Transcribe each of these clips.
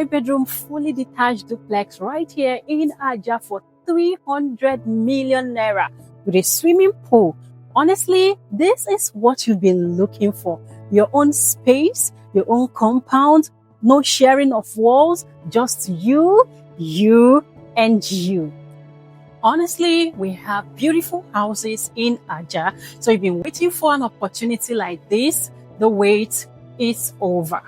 5-bedroom fully detached duplex right here in Ajah for 300 million naira with a swimming pool. Honestly, this is what you've been looking for. Your own space, your own compound, no sharing of walls, just you, and you. Honestly, we have beautiful houses in Ajah. So you've been waiting for an opportunity like this. The wait is over.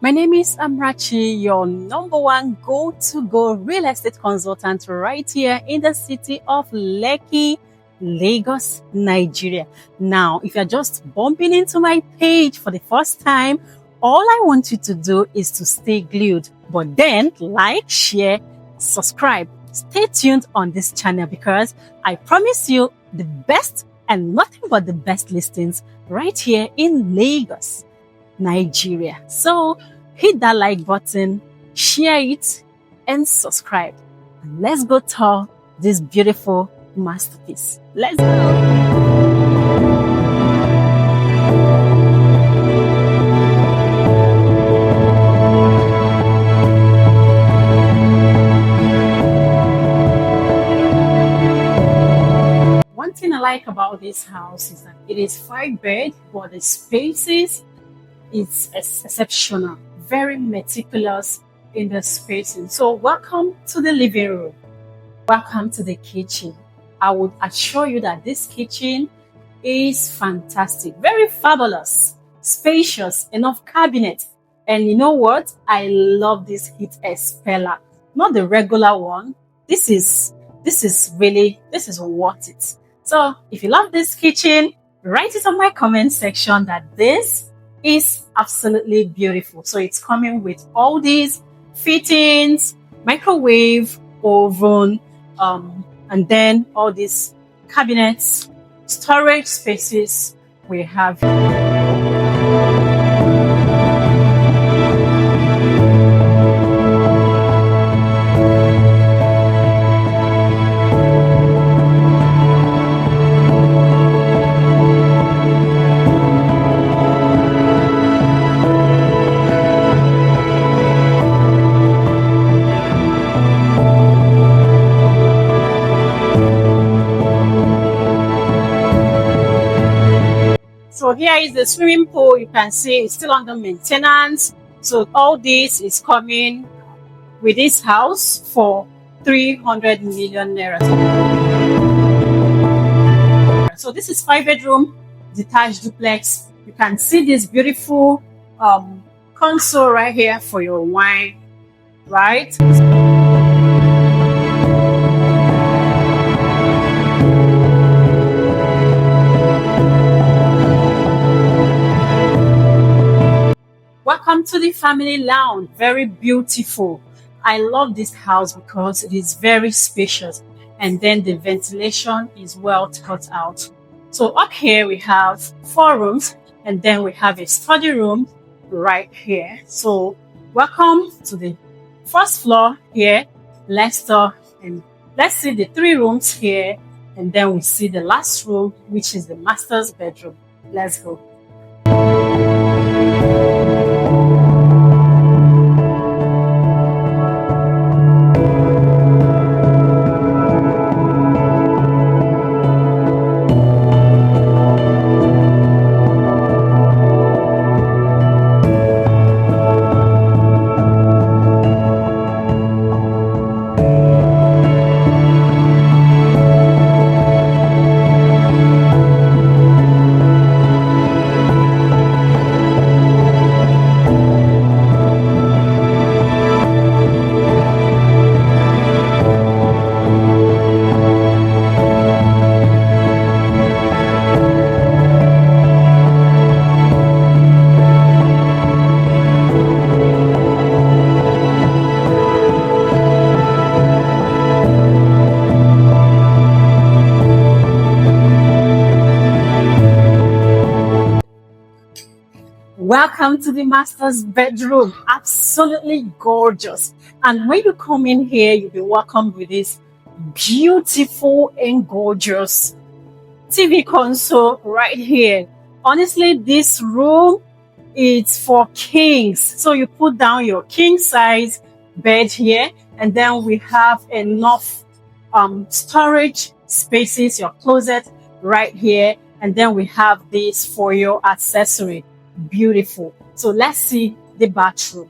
My name is Amarachi, your #1 go-to-go real estate consultant right here in the city of Lekki, Lagos, Nigeria. Now, if you're just bumping into my page for the first time, all I want you to do is to stay glued, but then like, share, subscribe. Stay tuned on this channel because I promise you the best and nothing but the best listings right here in Lagos, Nigeria. So hit that like button, share it, and subscribe. And let's go tour this beautiful masterpiece. Let's go. One thing I like about this house is that it is 5-bed, but the spaces is exceptional, very meticulous in the spacing. So welcome to the living room. Welcome to the kitchen. I would assure you that this kitchen is fantastic, very fabulous, spacious, enough cabinets. And you know what? I love this heat expeller, not the regular one. This is worth it. So if you love this kitchen, write it on my comment section that this is absolutely beautiful. So it's coming with all these fittings, microwave, oven, and then all these cabinets, storage spaces we have. So here is the swimming pool. You can see it's still under maintenance. So all this is coming with this house for 300 million naira. So this is 5-bedroom detached duplex. You can see this beautiful console right here for your wine, right? Welcome to the family lounge. Very beautiful. I love this house because it is very spacious, and then the ventilation is well thought out. So up here we have 4 rooms, and then we have a study room right here. So welcome to the first floor here. Let's see the 3 rooms here, and then we see the last room, which is the master's bedroom. Let's go. Welcome to the master's bedroom. Absolutely gorgeous. And when you come in here, you'll be welcomed with this beautiful and gorgeous TV console right here. Honestly, this room is for kings. So you put down your king size bed here, and then we have enough storage spaces, your closet right here, and then we have this for your accessory. Beautiful. So let's see the bathroom.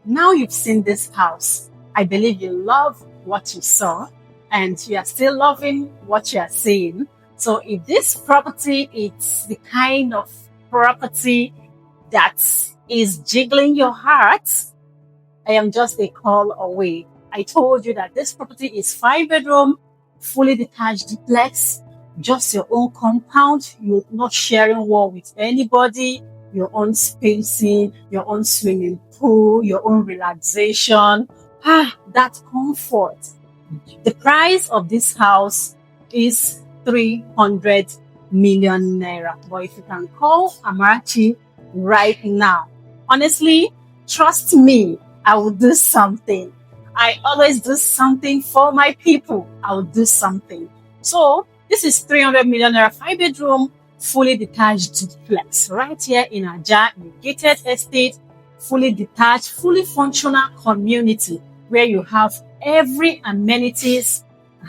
Now you've seen this house. I believe you love what you saw and you are still loving what you are seeing. So if this property is the kind of property that is jiggling your heart, I am just a call away. I told you that this property is 5-bedroom, fully detached duplex, just your own compound. You're not sharing wall with anybody, your own spacing, your own swimming pool, your own relaxation. That comfort. The price of this house is 300 million naira. But if you can call Amarachi right now, honestly, trust me, I will do something. I always do something for my people. I will do something. So this is 300 million naira, 5-bedroom, fully detached duplex right here in Ajah, in a gated estate, fully detached, fully functional community where you have every amenities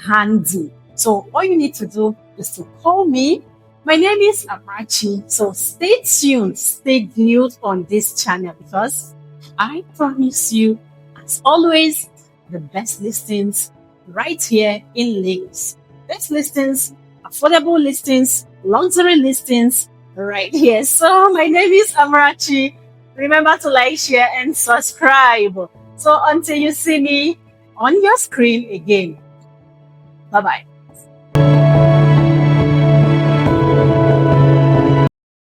handy. So all you need to do is to call me. My name is Amarachi. So stay tuned, stay glued on this channel because I promise you, as always, the best listings right here in Lagos. Best listings, affordable listings, luxury listings right here. So my name is Amarachi. Remember to like, share, and subscribe. So until you see me on your screen again. Bye-bye.